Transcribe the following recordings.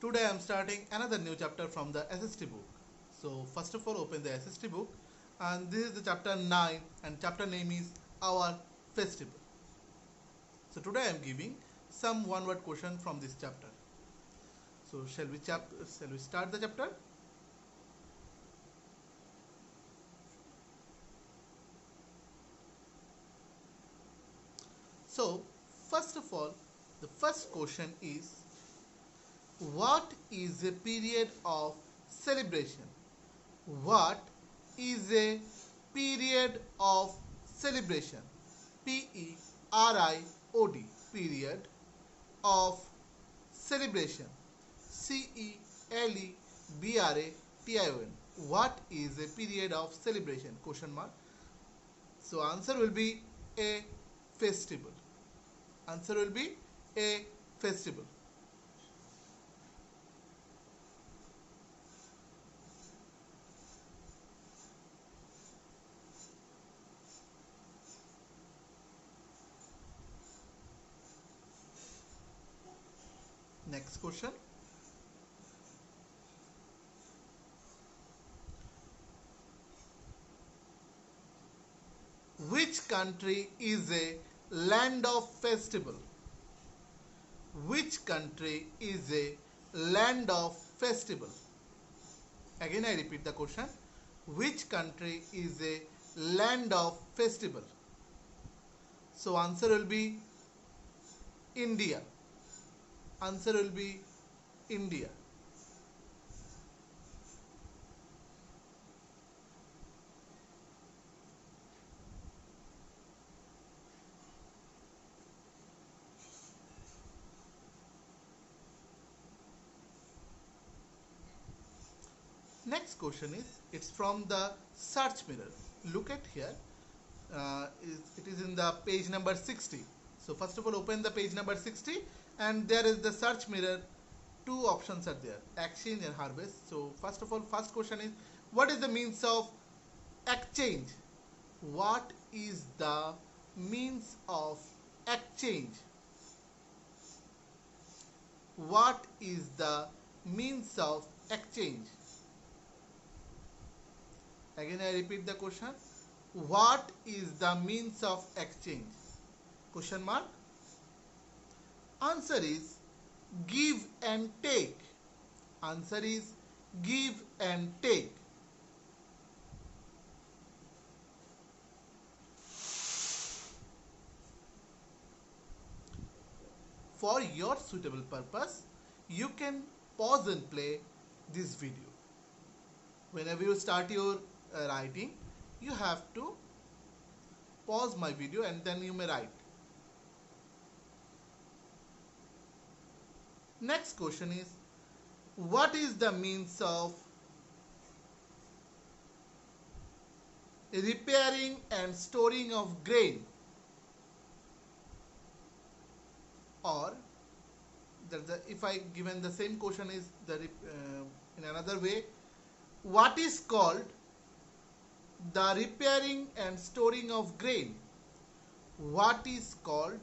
Today I am starting another new chapter from the SST book. So first of all open the SST book and this is the chapter 9 and chapter name is Our Festival. So today I am giving some one word question from this chapter. So shall we start the chapter? So first of all the first question is, what is a period of celebration? What is a period of celebration? Period, period of celebration. Celebration. What is a period of celebration? Question mark. So answer will be a festival. Answer will be a festival. Next question. Which country is a land of festival? Which country is a land of festival? Again I repeat the question. Which country is a land of festival? So answer will be India. Answer will be India. Next question is, it's from the search mirror. Look at here. It is in the page number 60. So first of all open the page number 60 and there is the search mirror. Two options are there, exchange and harvest. So first of all, first question is, what is the means of exchange? What is the means of exchange? What is the means of exchange? Again I repeat the question. What is the means of exchange? Question mark. Answer is give and take. Answer is give and take. For your suitable purpose, you can pause and play this video. Whenever you start your writing, you have to pause my video and then you may write. Next question is, what is the means of repairing and storing of grain? Or if I given the same question is in another way, what is called the repairing and storing of grain? What is called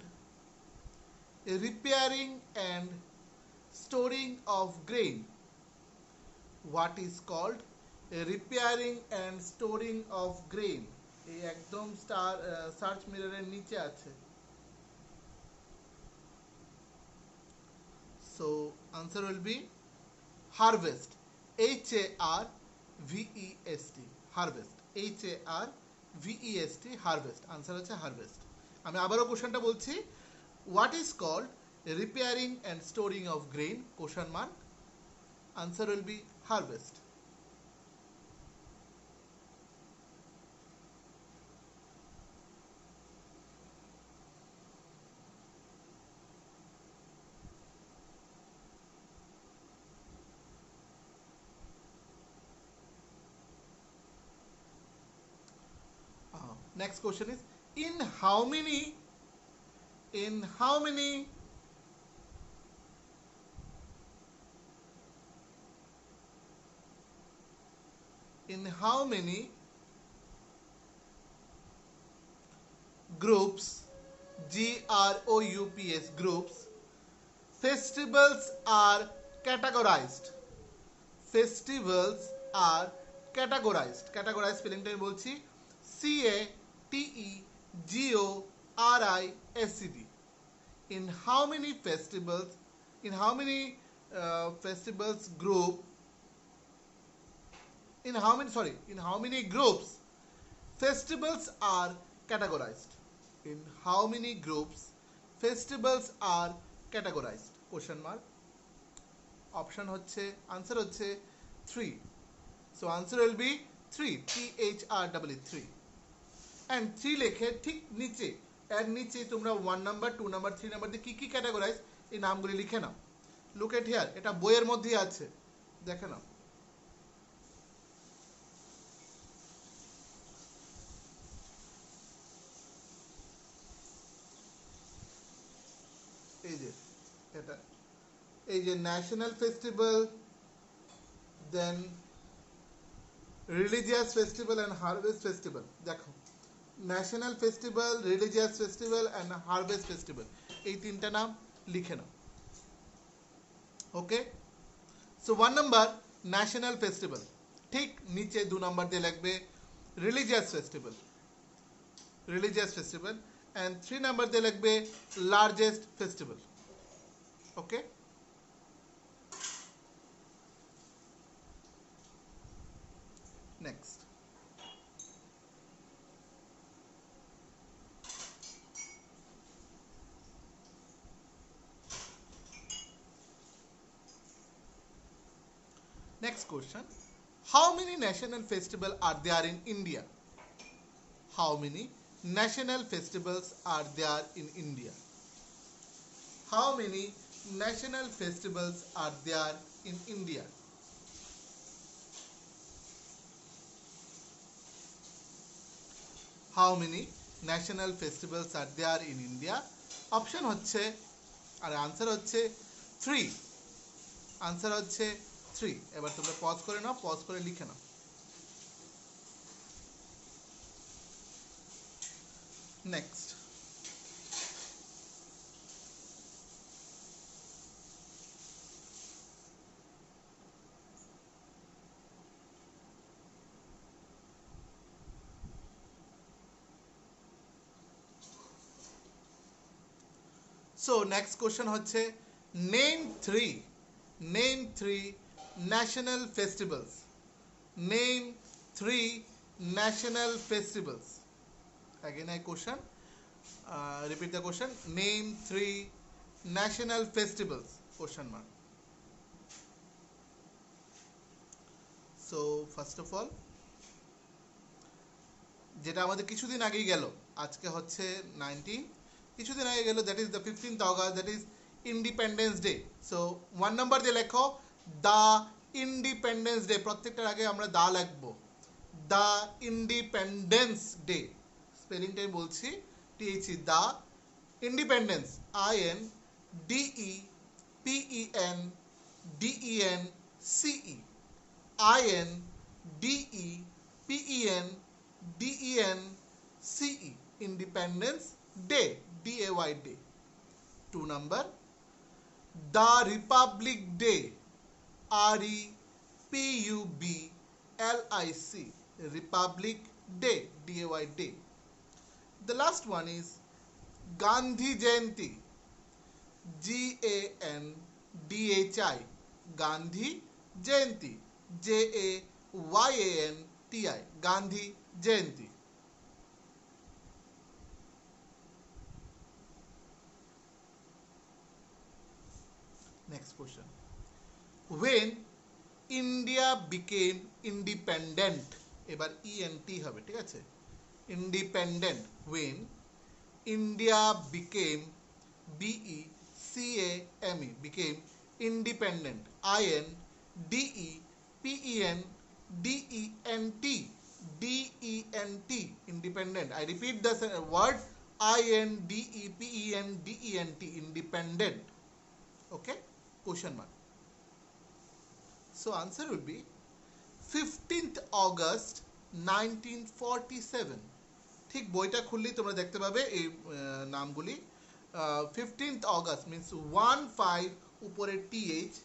repairing and storing of grain? What is called repairing and storing of grain? এই একদম search মিররের নিচে আছে. So answer will be harvest. HARVEST. Harvest. HARVEST. Harvest. Answer হচ্ছে harvest. আমি আবারও কোশ্চেনটা বলছি. What is called repairing and storing of grain? Question mark. Answer will be harvest. Next question is, in how many in how many groups, groups, festivals are categorized. Festivals are categorized. Categorized spelling টা বলছি CATEGORISED. In how many festivals, in how many festivals group, in how many groups festivals are categorized? In how many groups festivals are categorized? Question mark. Option হচ্ছে, answer হচ্ছে 3. So answer will be 3, THREE 3. And 3 লেখে ঠিক নিচে, এর নিচে তোমরা 1 number 2 number 3 number দিয়ে কি কি ক্যাটাগরাইজ এই নামগুলি লিখে নাও। লুক এট হিয়ার, এটা বইয়ের মধ্যেই আছে, দেখে নাও। এই যে এটা, এই যে national festival, then religious festival and harvest festival. দেখো, national festival, religious festival and harvest festival, এই তিনটা নাম লিখে নাও। Okay, so 1 number national festival, ঠিক নিচে 2 নাম্বার দিয়ে লিখবে religious festival, religious festival, and 3 number দিয়ে লিখবে largest festival. Okay, next. Next question. How many national festivals are there in India? How many national festivals are there in India? How many national festivals are there in India? How many national festivals are there in India? Option হচ্ছে, আর answer হচ্ছে 3. Answer হচ্ছে 3. এবার তোমরা pause করে নাও, pause করে লিখে নাও। Next, so next question হচ্ছে name 3 national festivals. Name 3 national festivals. Again I question, repeat the question. Name 3 national festivals, question mark. So first of all, যেটা আমাদের কিছুদিন আগেই গেল, আজকে হচ্ছে 19, কিছুদিন আগে গেল, that is the 15th August, that is independence day. So 1 number দিয়ে লেখো দ্য ইন্ডিপেন্ডেন্স ডে, প্রত্যেকটার আগে আমরা দা লিখবো, দ্য ইন্ডিপেন্ডেন্স ডে। স্পেলিংটা আমি বলছি, THE, the independence, INDEPENDENCE, INDEPENDENCE, Independence Day, DAY Day. 2 number, the Republic Day, REPUBLIC, Republic Day, DAY Day. The last one is Gandhi Jayanti, GANDHI, Gandhi Jayanti, JAYANTI, Gandhi Jayanti. Next question. When India became independent, এবার ENT হবে, ঠিক আছে? Independent. When India became, BECAME, became independent, INDEPENDENT, independent. I repeat the word, INDEPENDENT, independent. Okay, question mark. So answer would be 15th August 1947. ঠিক বইটা খুললেই তোমরা দেখতে পাবে এই নামগুলি। 15th August means 15 উপরে TH,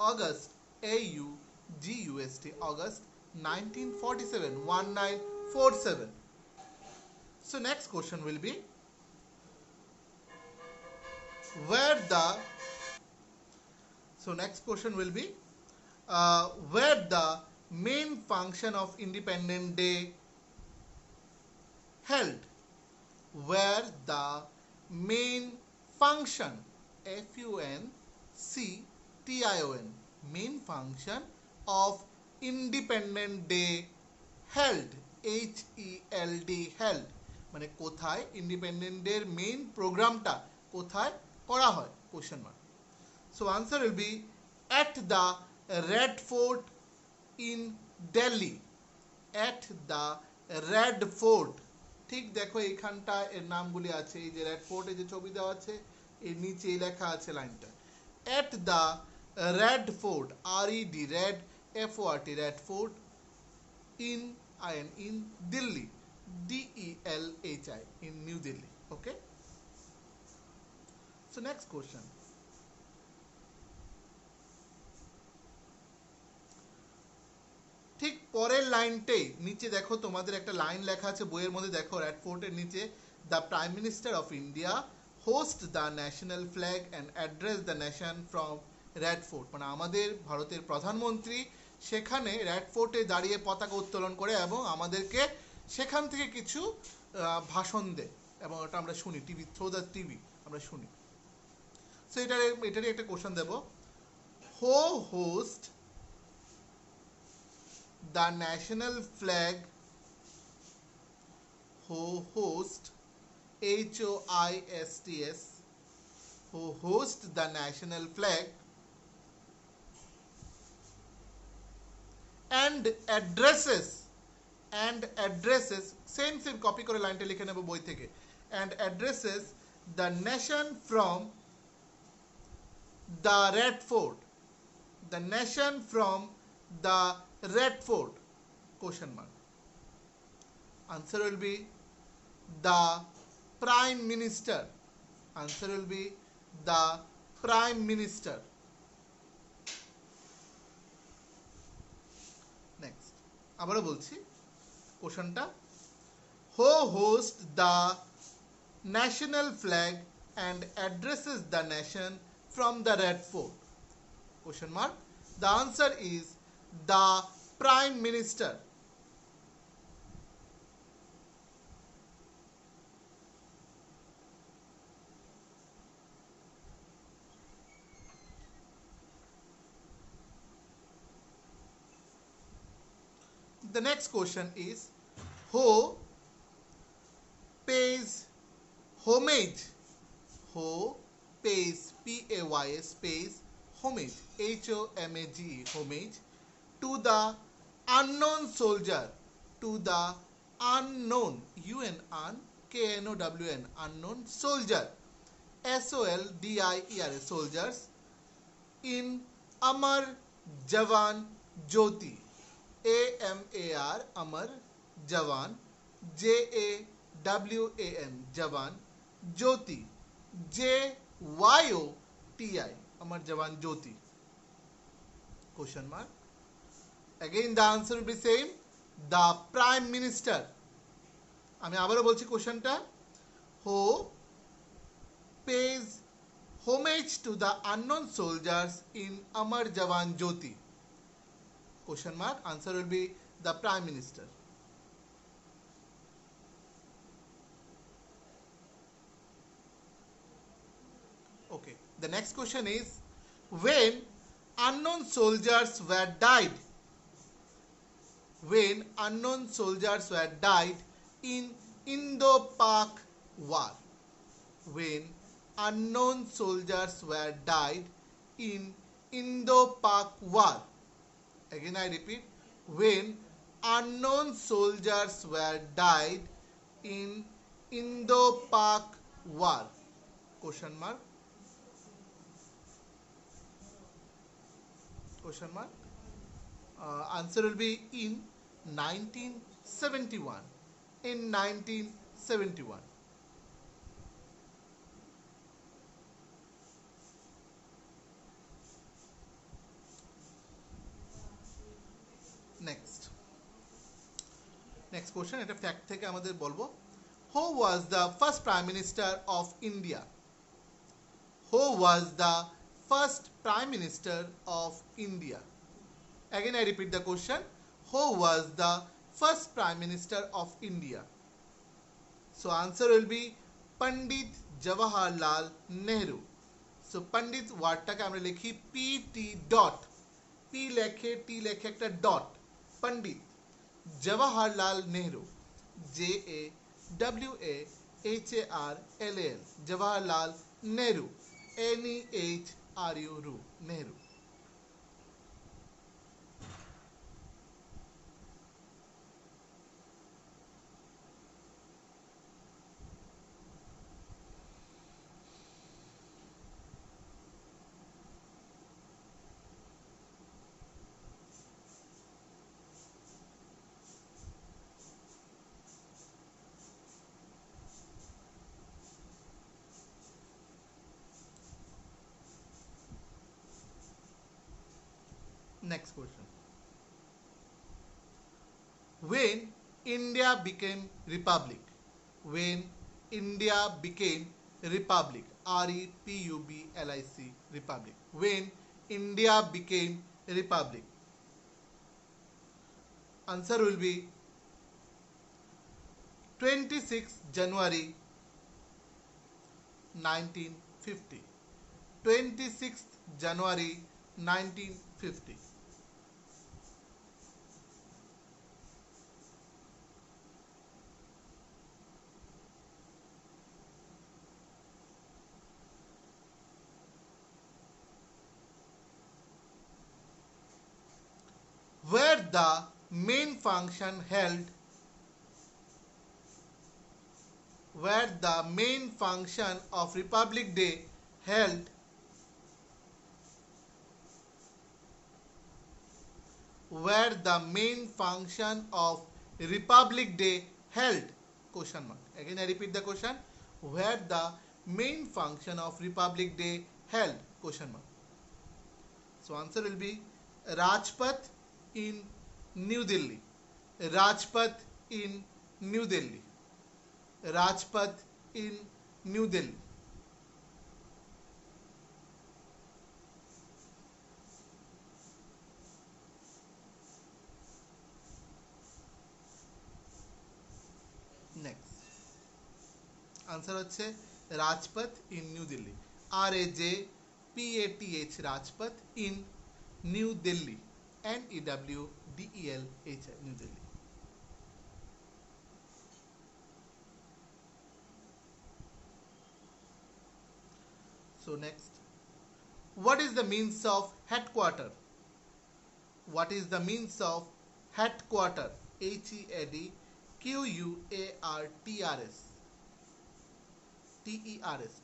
August, August, August 1947, 1947. So next question will be where the next question will be where the main function of Independence Day held. Where the main function, function, main function of Independence Day held, HELD, held, মানে কোথায় independent day এর main প্রোগ্রামটা কোথায় করা হয়, question mark. So answer will B at the Red Fort in Delhi, at the Red Fort। ঠিক দেখো এইখানটা এর নামগুলি আছে, এই যে রেড ফোর্টে যে ছবি দেওয়া আছে এর নিচেই লেখা আছে লাইনটা at the Red Fort, RED, red, FORT, Red Fort in Delhi, DELHI, in New Delhi. Okay, so next question, ঠিক পরের লাইনটাই নিচে দেখো তোমাদের একটা লাইন লেখা আছে বইয়ের মধ্যে, দেখো রেড ফোর্টের নিচে the prime minister of India host the national flag and address the nation from red fort, মানে আমাদের ভারতের প্রধানমন্ত্রী সেখানে রেড ফোর্টে দাঁড়িয়ে পতাকা উত্তোলন করে এবং আমাদেরকে সেখান থেকে কিছু ভাষণ দেয় এবং ওটা আমরা শুনি টিভি, থ্রু দ্য টিভি আমরা শুনি। সো এটারই একটা কোশ্চেন দেব, হো host the national flag, who host, HOISTS, who host the national flag and addresses, same copy করে লাইনটা লিখে নেব বই থেকে, and addresses the nation from the Red Fort, the nation from the Red Fort, question mark. Answer will be the Prime Minister. Answer will be the Prime Minister. Next, আবারও বলছি কোশ্চেনটা, who hosts the national flag and addresses the nation from the Red Fort, question mark. The answer is the Prime Minister. The next question is who pays homage, who pays, PAYS, pays homage, HOMAGE, homage to the unknown soldier, to the unknown, UNKNOWN, unknown soldier, SOLDIER, soldiers, in Amar Jawan Jyoti, AMAR, Amar Jawan, JAWAN, Jawan, Jyoti, JYOTI, Amar Jawan Jyoti, question mark. Again the answer will be same, the Prime Minister. আমি আবারও বলছি কোশ্চেনটা, who pays homage to the unknown soldiers in Amar Jawan Jyoti, question mark. Answer will be the Prime Minister. Okay, the next question is when unknown soldiers were died, when unknown soldiers were died in Indo-Pak war, when unknown soldiers were died in Indo-Pak war. Again I repeat, when unknown soldiers were died in Indo-Pak war, question mark, question mark. Answer will be in 1971, in 1971. Next question, এটা fact থেকে আমাদের বলবো। Who was the first prime minister of India? Who was the first prime minister of India? Again I repeat the question. Who was the first prime minister of India? So answer will be Pandit Jawaharlal Nehru. So Pandit ওয়ার্ডটাকে আমরা লিখি PT dot, P লেখে টি লেখে একটা dot, Pandit Jawaharlal Nehru, JAWAHARLAL, Jawaharlal Nehru, NEHRU, Nehru. Next question. When India became republic? When India became republic? REPUBLIC, republic. When India became republic? Answer will be 26 January 1950. 26th January 1950. Where the main function held, where the main function of Republic Day held, where the main function of Republic Day held? Question mark. Again I repeat the question. Where the main function of Republic Day held? Question mark. So answer will be Rajpath in New Delhi. Rajpath in New Delhi. Rajpath in New Delhi. Next answer হচ্ছে রাজপথ in New Delhi. RAJPATH, Rajpath in New Delhi. NEWDELHI, New Delhi. So next, what is the means of headquarter? What is the means of headquarter? HEADQUARTERS, TERS,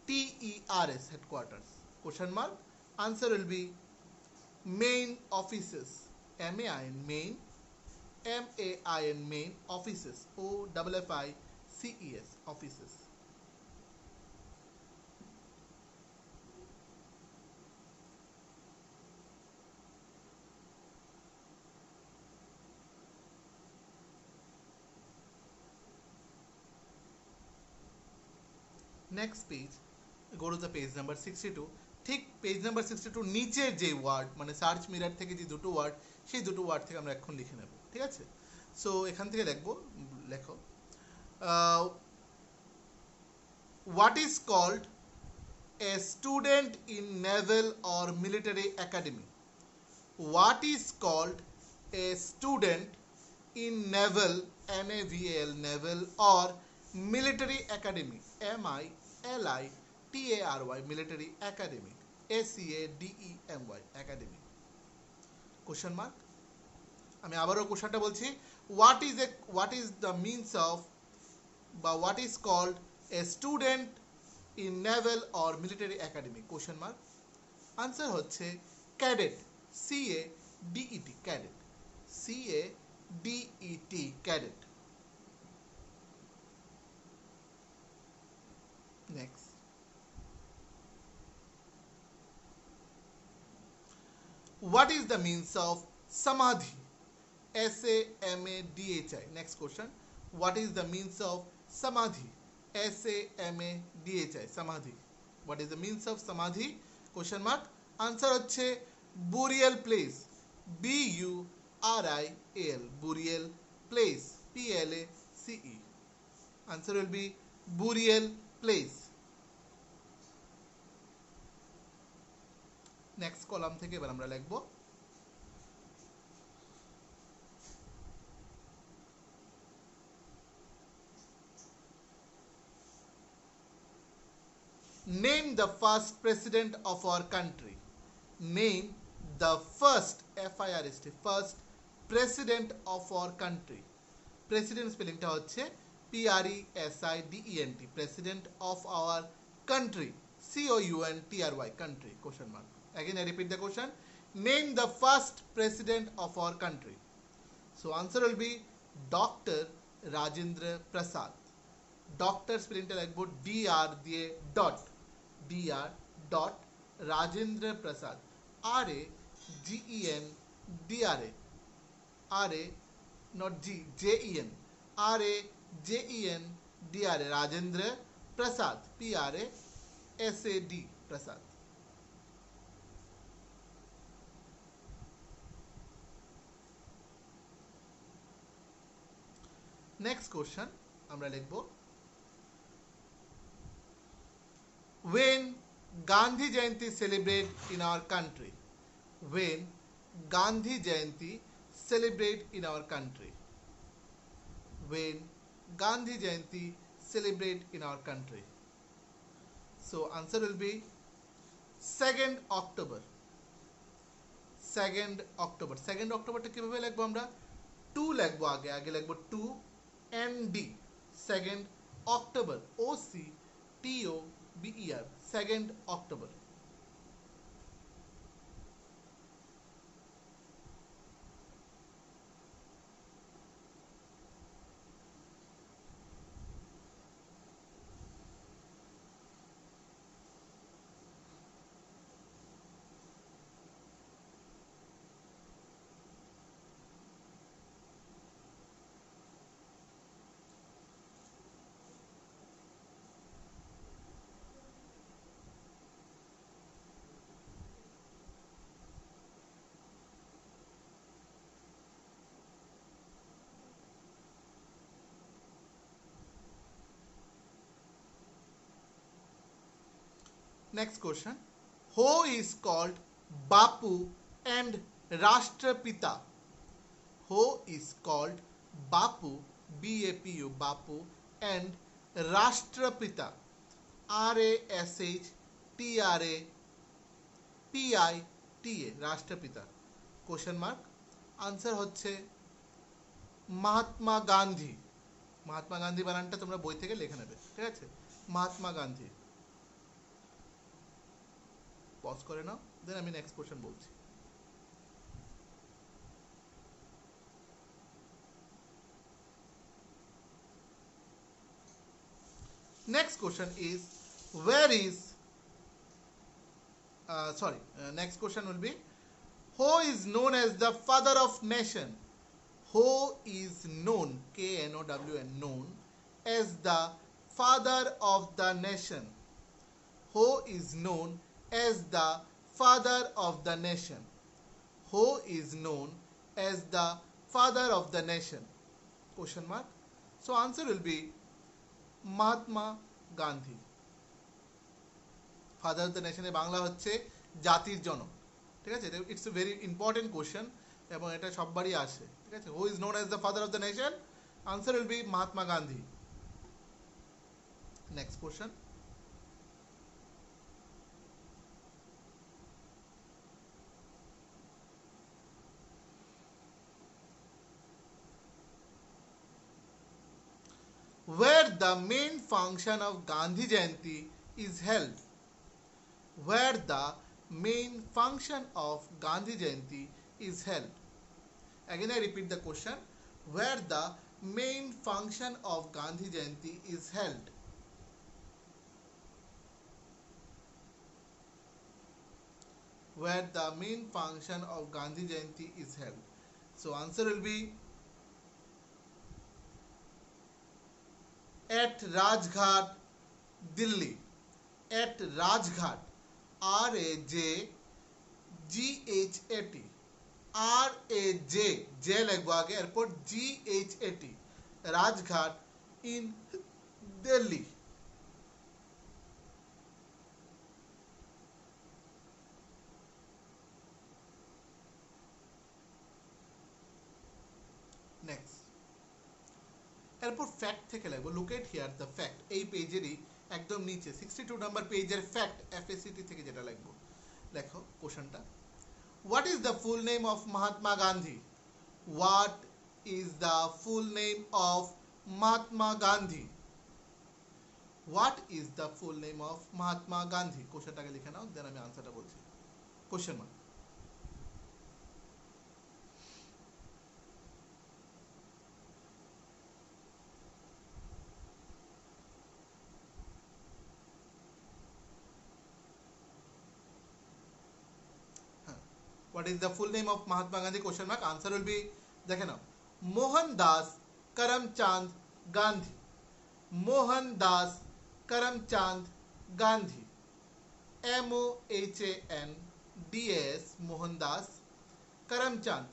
HEADQUARTERS, headquarters. Question mark. Answer will be main offices. MAIN, main, MAIN, main offices. OFFICES, offices. Next page, go to the page number 62. ঠিক page number 62 নিচের যে word, মানে search mirror থেকে যে দুটো word, সেই দুটো word থেকে আমরা এখন লিখে নেব। ঠিক আছে, সো এখান থেকে লিখবো, লেখো what is called a student in naval or military academy? What is called a student in naval, NAVAL, naval or military academy, MILITARY, military academy, ACADEMY, academy. Question mark. আমি আবারও কোশ্চেনটা বলছি, what is the means of, বা what is called a student in naval or military academy? Question mark. Answer হচ্ছে cadet, CADET, cadet, CADET, cadet. Next. what is the means of samadhi? SAMADHI. Next question, what is the means of samadhi? SAMADHI. samadhi, what is the means of samadhi? Question mark. Answer হচ্ছে burial place, BURIAL, burial place, PLACE. Answer will be burial place. Next column থেকে এবার আমরা লিখব Name the first president of our country. Name the first, FIRST, first president of our country. President spelling টা হচ্ছে PRESIDENT, president of our country, COUNTRY, country. Question mark. Again I repeat the question. Name the first president of our country. So answer will be Dr. Rajendra Prasad. Doctor spelling টা লিখব DR দিয়ে dot, DR dot Rajendra Prasad, RAGENDRA, RA not G, JEN, RAJENDRA, Rajendra Prasad, PRASAD, Prasad. Next question আমরা লিখব when Gandhi Jayanti celebrate in our country. When Gandhi Jayanti celebrate in our country. When Gandhi Jayanti celebrate in our country. So answer will be 2nd October. 2nd October. 2nd October টা কিভাবে লিখবো আমরা? 2 লিখবো আগে লিখবো 2 ND, 2nd October, OCTOBER, 2nd October. Next question. Who is called Bapu and Rashtrapita? Who is called Bapu, BAPU, Bapu, and Rashtrapita, RASHTRAPITA, Rashtrapita. Question mark. Answer হচ্ছে মহাত্মা গান্ধী। মহাত্মা গান্ধী বানানটা তোমরা বই থেকে লিখে নেবে, ঠিক আছে? মহাত্মা গান্ধী। পজ করে নাও, দেন আমি নেক্সট কোশ্চেন বলছি। Next question is where is next question will be who is known as the father of nation? Who is known, KNOWN, known as the father of the nation? Who is known as the father of the nation? Who is known as the father of the nation? Question mark. So answer will be Mahatma Gandhi. Father of the nation এর বাংলা হচ্ছে জাতির জনক, ঠিক আছে? It's a very important question এবং এটা সববারই আসে, ঠিক আছে? Who is known as the father of the nation? Answer will B Mahatma Gandhi. Next question. Where the main function of Gandhi Jayanti is held. Where the main function of Gandhi Jayanti is held. Again I repeat the question. Where the main function of Gandhi Jayanti is held. where the main function of Gandhi Jayanti is held. So answer will be at Rajghat, Delhi. At Rajghat, RAJGHAT, J लगवा आगे airport GHAT, Rajghat in Delhi. Next, এরপর fact থেকে লাগবো। লুকেট here the fact, এই পেজেরই একদম নিচে 62 number পেজের fact এফএসিটি থেকে যেটা লাগবো। লেখো কোশ্চেনটা, what is the full name of Mahatma Gandhi? What is the full name of Mahatma Gandhi? What is the full name of Mahatma Gandhi? কোশ্চেনটাকে লিখে নাও, দেন আমি আনসারটা বলছি। Question mark. What is the full name of Mahatma Gandhi? Question mark. Answer will be, देखे ना, Mohandas Karamchand Gandhi. Mohandas Karamchand Gandhi. MOHANDAS, Mohandas. Karamchand,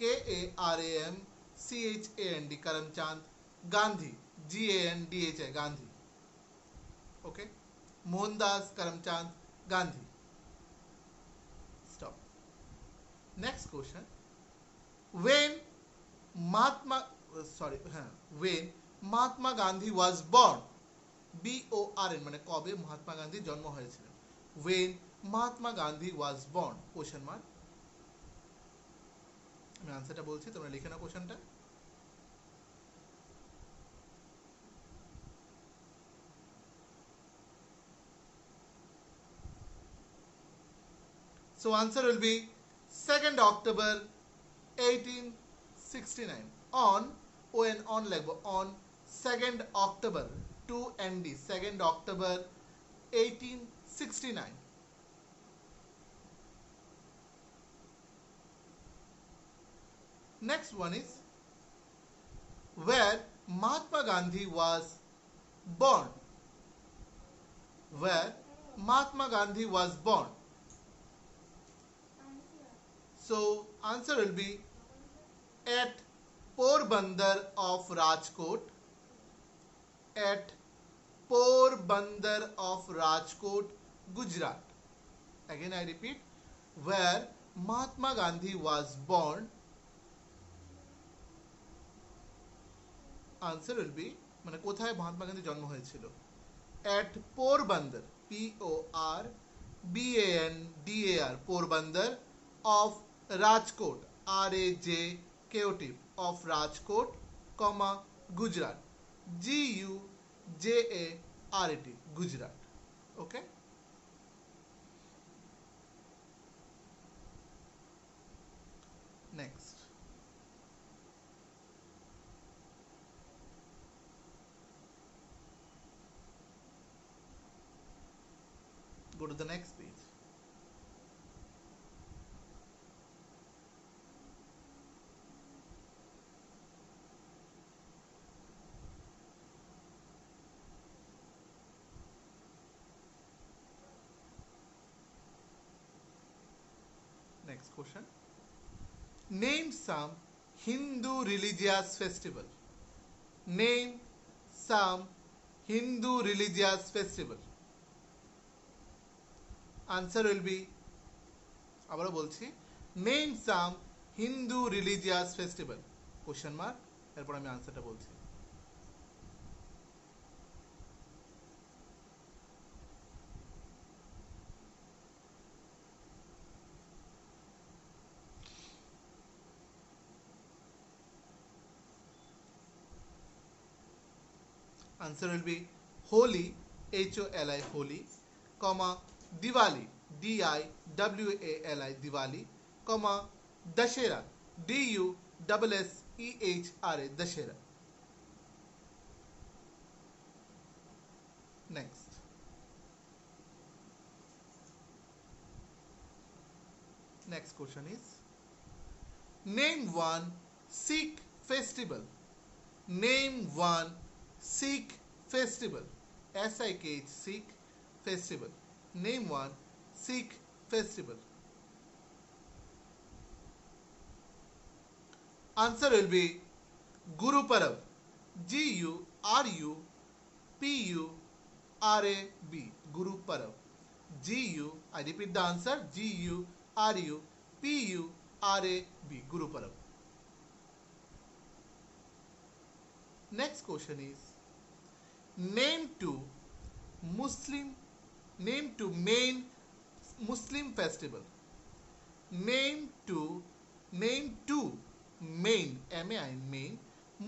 KARAMCHAND, Karamchand. Gandhi, GANDHI, Gandhi. Okay, Mohandas Karamchand Gandhi. Stop. Next question. When Mahatma Gandhi was born, BORN মানে কবে মহাত্মা গান্ধী জন্ম হয়েছিলেন? When Mahatma Gandhi was born, question mark. আমি আনসারটা বলছি, তোমরা লিখে নাও কোশ্চেনটা। So answer will be 2nd October 1869. On লাগবো, on 2nd October 2ND, 2nd October 1869. Next one is, where Mahatma Gandhi was born? Where Mahatma Gandhi was born? So answer will be at Porbandar of Rajkot. At Porbandar of Rajkot, Gujarat. Again I repeat, where Mahatma Gandhi was born. Answer will be, মানে কোথায় মহাত্মা গান্ধী জন্ম হয়েছিল? At Porbandar, PORBANDAR, Porbandar of Rajkot, RAJKOT, of Rajkot, comma Gujarat, GUJARAT, Gujarat. Okay. Next. Go to the next page. Next question. Name some Hindu religious festival. Name some Hindu religious festival. Answer will be, আবারও বলছি, name some Hindu religious festival. Question mark. এরপর আমি আনসারটা বলছি। Answer will be Holi, HOLI, Holi, comma Diwali, DIWALI, Diwali, comma Dashera, DUSSEHRA, Dashera. Next. Next question is, name one Sikh festival. Name one Sikh festival. SIKH, Sikh festival. Name one Sikh festival. Answer will be Guru Parab. GURUPURAB. Guru Parab. I repeat the answer, GURUPURAB. Guru Parab. Next question is, name two main Muslim festival. Name two main main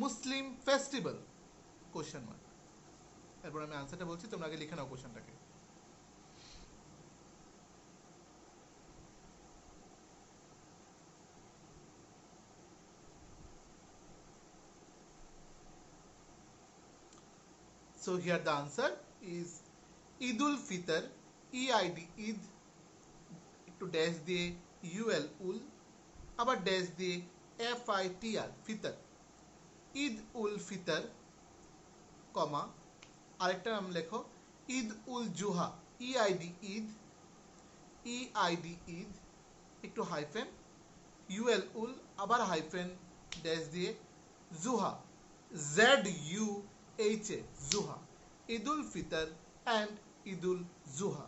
Muslim festival. Question mark. এরপর আমি আনসারটা বলছি, তোমরা আগে লিখে নাও কোশ্চেনটাকে। So here the answer is Eid-ul Fitr, EID, Eid একটু dash দিয়ে UL উল, আবার ড্যাশ দিয়ে FITR, ফিতর। ঈদ উল ফিতর, কমা, আরেকটা নাম লেখো ঈদ উল জুহা, EID ঈদ, ঈদ, একটু হাইফেন, UL উল, আবার হাইফেন ড্যাশ দিয়ে Zuha, ZUHA, Zuha, Eid-ul Fitr and Eid-ul Zuha,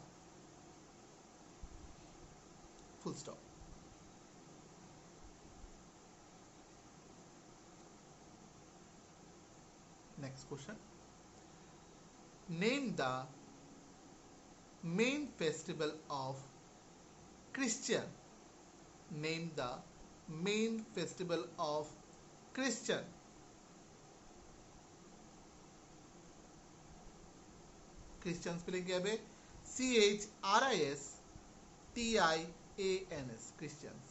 full stop. Next question. Name the main festival of Christian. Name the main festival of Christian. Christian spelling क्या है? CHRISTIANS. Christians.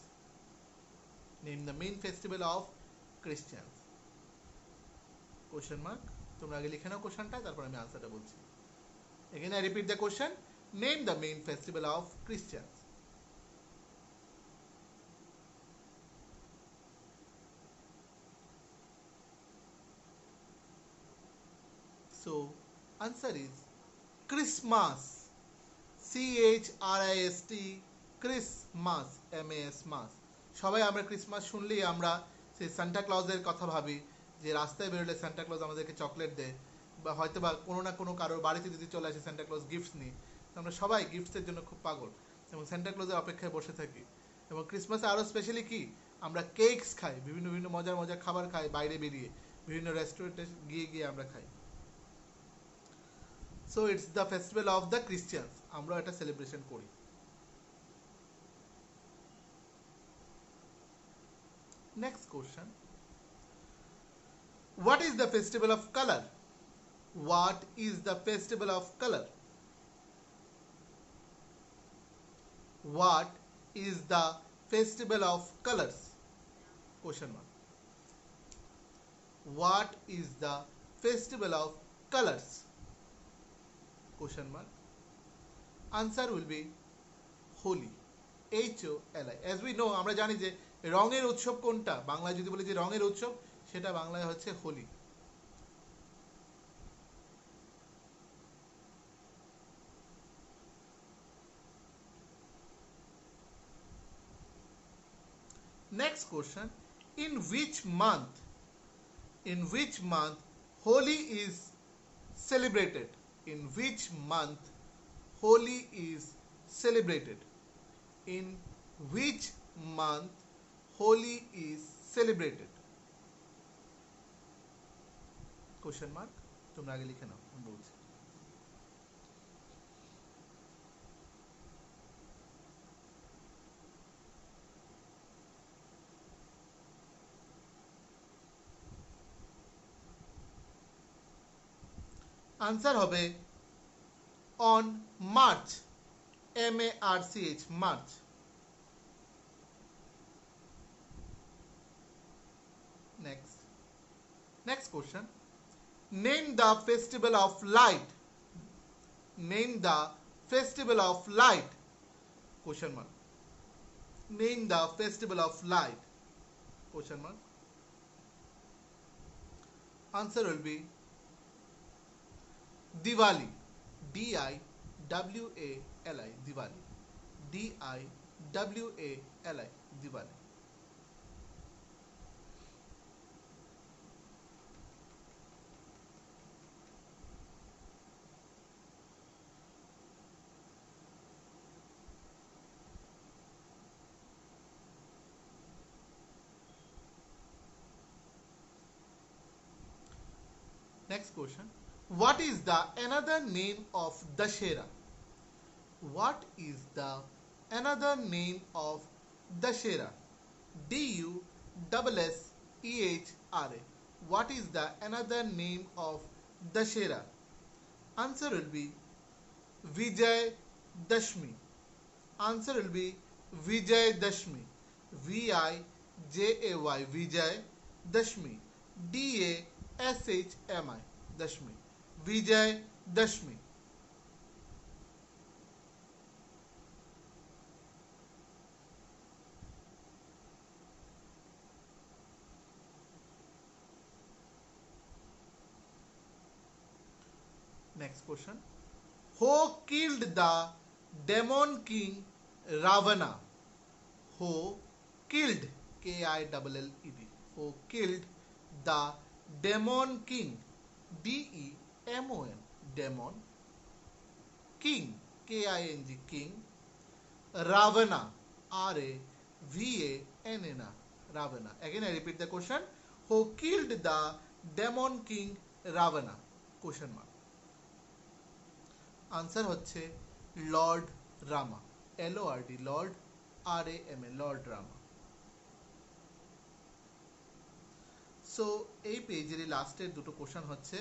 Name the main festival of Christians. Question mark. তোমরা আগে লিখে নাও কোশ্চেনটা, তারপর আমি আনসারটা বলছি। Again I repeat the question. Name the main festival of Christians. So answer is Christmas. CHRIST, Christmas, MAS, মাস। সবাই আমরা ক্রিসমাস শুনলেই আমরা সেই সান্টা ক্লজের কথা ভাবি, যে রাস্তায় বেরোলে সান্টা ক্লজ আমাদেরকে চকলেট দেয়, বা হয়তো বা কোনো না কোনো কারোর বাড়িতে যদি চলে আসে সান্টা ক্লজ গিফটস নিয়ে, তো আমরা সবাই গিফটসের জন্য খুব পাগল এবং সান্টা ক্লজের অপেক্ষায় বসে থাকি। এবং ক্রিসমাসে আরও স্পেশালি কি, আমরা কেকস খাই, বিভিন্ন বিভিন্ন মজার মজার খাবার খাই, বাইরে বেরিয়ে বিভিন্ন রেস্টুরেন্টে গিয়ে আমরা খাই। So it's the festival of the Christians, আমরা এটা সেলিব্রেশন করি। Next question, what is the festival of color? What is the festival of color? What is the festival of colors? Question mark. What is the festival of colors? Question mark. Answer will be Holi. HOLI. As we know, আমরা জানি যে রঙের উৎসব কোনটা, বাংলায় যদি বলি যে রঙের উৎসব, সেটা বাংলায় হচ্ছে Holi. Next question, in which month Holi is celebrated? In which month Holi is celebrated? In which month Holi is celebrated? Question mark. তোমরা আগে লিখে নাও, আমি বলছি। আনসার হবে on March, MARCH, March. Next question, name the festival of light. Name the festival of light. Question mark. name the festival of light? Question mark. Answer will be Diwali. Diwali. Diwali. Diwali. Diwali. Next question. What is the another name of Dashera? What is the another name of Dashera? Dushehra. What is the another name of Dashera? Answer will be Vijay Dashmi. Answer will be Vijay Dashmi. Vijay. Vijay Dashmi. Dashmi. Dashmi. Vijay Dashmi. Next question. Who killed the demon king Ravana? Who killed Killed? Who killed the demon king? Demon. Demon. King. King. King. Ravana. Ravana. Ravana. Again I repeat the question. Who killed the demon king Ravana? Question mark. Answer হচ্ছে Lord Rama. Lord. Lord Rama. Lord Rama. So এই পেজের লাস্টের দুটো question হচ্ছে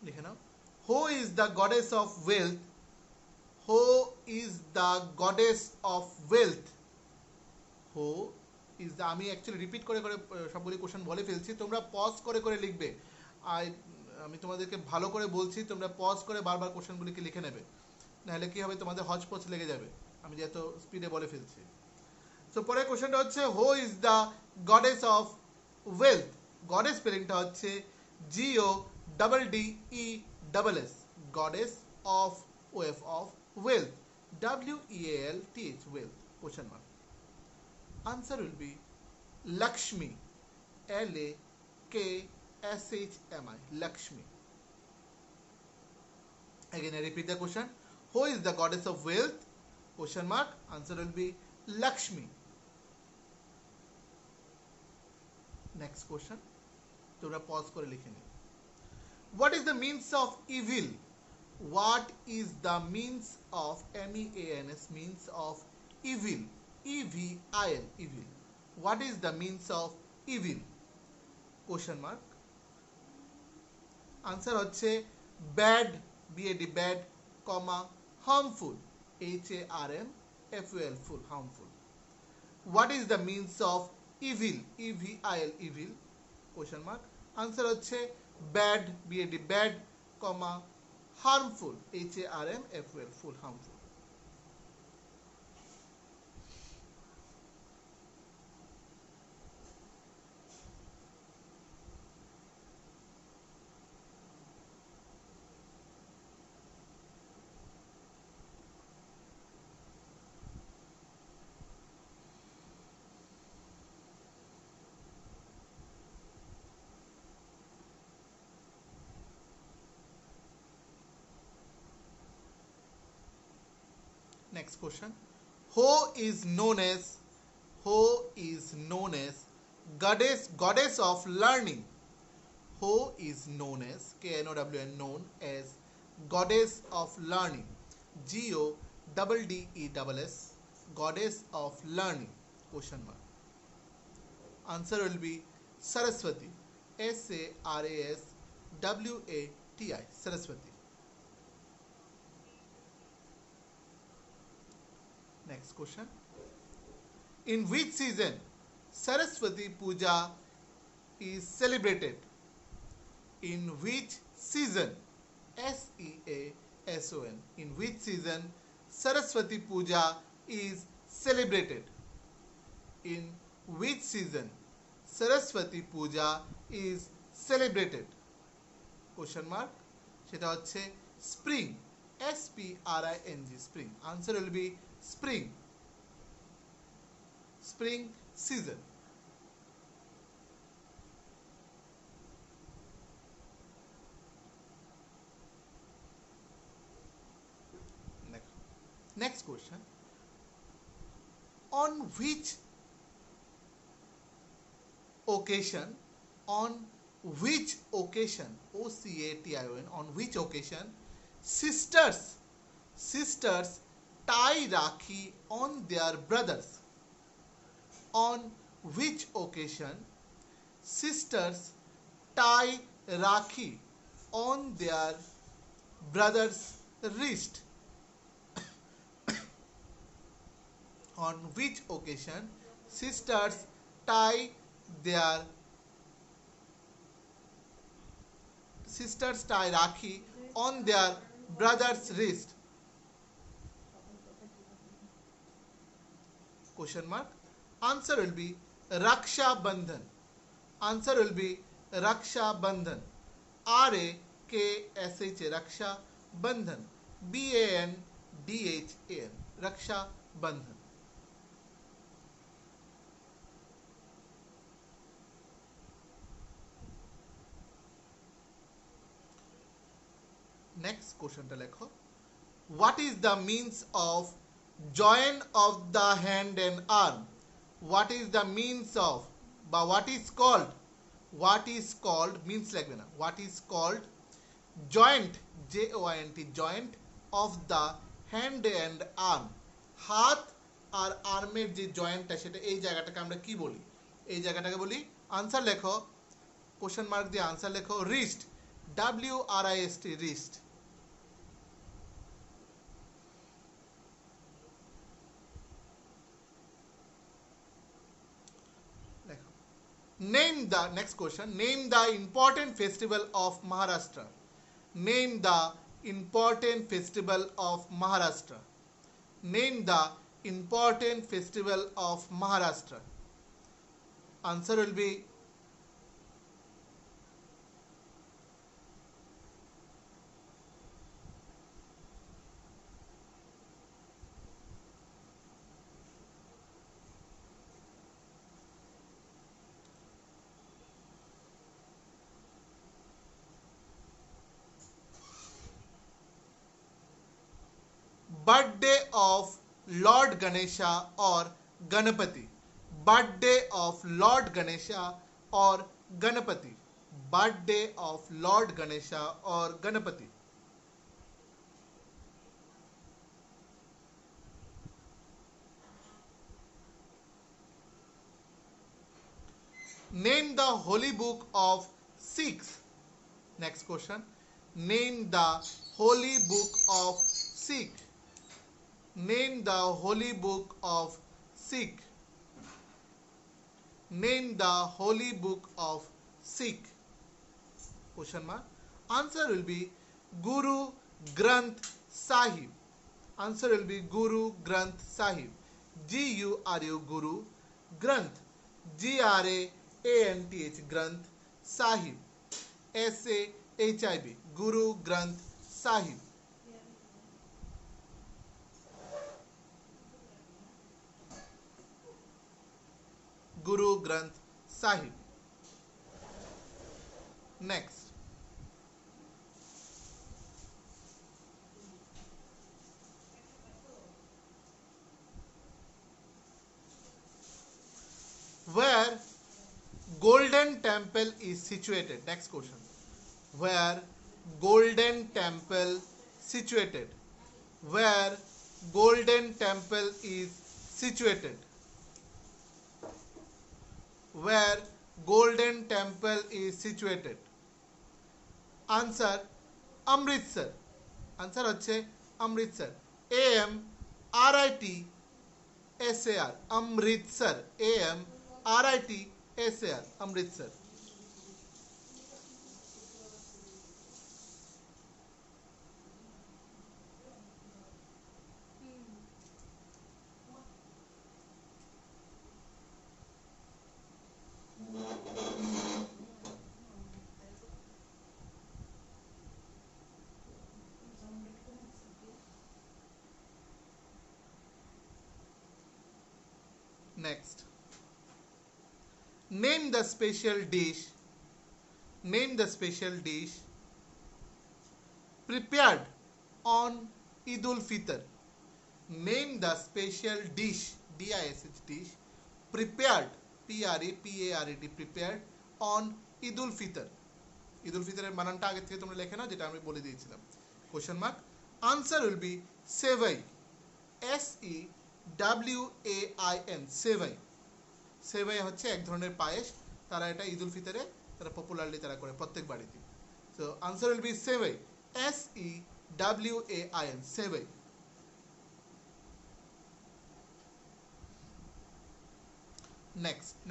লিখে নাও Who is the goddess of wealth? Who is the goddess of wealth? Who is the আমি actually repeat করে করে সবগুলি কোশ্চেন বলে ফেলছি তোমরা পজ করে করে লিখবে আমি তোমাদেরকে ভালো করে বলছি তোমরা পজ করে বারবার কোশ্চেনগুলিকে লিখে নেবে নাহলে কি হবে তোমাদের হজপজ লেগে যাবে আমি যত স্পিডে বলে ফেলছি সো পরের কোশ্চেনটা হচ্ছে who is the goddess of wealth goddess স্পেলিংটা হচ্ছে GODDES goddess of wealth WEALTH wealth question mark answer will be Lakshmi LAKSHMI Lakshmi. Again I repeat the question. Who is the goddess of wealth? Question mark. Answer will be Lakshmi. Next question. তোমরা pause করে লিখে নিও What is the means of evil? What is the means of MEANS means of evil? EVIL evil. What is the means of evil? Question mark. Answer হচ্ছে bad bad comma harmful HARMFUL harmful. What is the means of evil? EVIL question mark. Answer হচ্ছে bad bad comma harmful HARMFUL harmful. Next question. Who is known as goddess of learning? Who is known as known as goddess of learning? GODDESS goddess of learning question mark. Answer will be Saraswati SARASWATI Saraswati. Next question. In which season Saraswati Puja is celebrated? In which season SEASON in which season Saraswati Puja is celebrated? In which season Saraswati Puja is celebrated? Question mark. সেটা হচ্ছে spring. SPRING, spring. Answer will be spring. Spring season. Next question. On which occasion, on which occasion, OCATION, on which occasion sisters tie Rakhi on their brothers? On which occasion sisters tie Rakhi on their brother's wrist? On which occasion sisters tie Rakhi on their brother's wrist? Question mark. Answer will be Raksha Bandhan. Answer will be Raksha Bandhan. RAKSHA, Raksha Bandhan. BANDHAN, Raksha Bandhan. Next question টা লেখো. What is the means of join of the hand and arm? What is the means of, বা what is called means লাগবে না, what is called joint, JOINT, joint of the hand and arm? হাত আর আর্মের যে জয়েন্টটা, সেটা এই জায়গাটাকে আমরা কি বলি? এই জায়গাটাকে বলি, আনসার লেখো, কোশ্চেন মার্ক দিয়ে আনসার লেখো, wrist, WRIST, wrist. Name the, next question, name the important festival of Maharashtra. Name the important festival of Maharashtra. Name the important festival of Maharashtra. Answer will be birthday of Lord Ganesha or Ganapati. Birthday of Lord Ganesha or Ganapati. Birthday of Lord Ganesha or Ganapati. Name the holy book of Sikhs. Next question. Name the holy book of Sikh. Name the holy book of Sikh. Name the holy book of Sikh. Question mark. Answer will be Guru Granth Sahib. Answer will be Guru Granth Sahib. GURU, Guru. Granth, GRANTH, Granth. Sahib, SAHIB, Guru Granth Sahib. Guru Granth Sahib. Next. Where Golden Temple is situated? Next question. Where Golden Temple situated? Where Golden Temple is situated? Where Golden Temple is situated? Answer Amritsar. Answer হচ্ছে Amritsar. AMRITSAR, Amritsar. AMRITSAR, Amritsar. Next, name the special dish. Name the special dish prepared on Eid ul Fitr. Name the special dish, dish, dish, prepared, P-R-E-P-A-R-E-D, prepared on Eid ul Fitr. Eid ul Fitr এর বানানটা আগে থেকে তোমরা লেখে নাও, যেটা আমি বলে দিয়েছিলাম। Question mark. Answer will be sevai. S-E-W-A-I-N, সেভাই। সেভাই হচ্ছে এক ধরনের পায়েস, তারা এটা ঈদ উল ফিতরে তারা পপুলারলি তারা করে প্রত্যেক বাড়িতে। So answer will be sewai, S-E-W-A-I-N, sewai.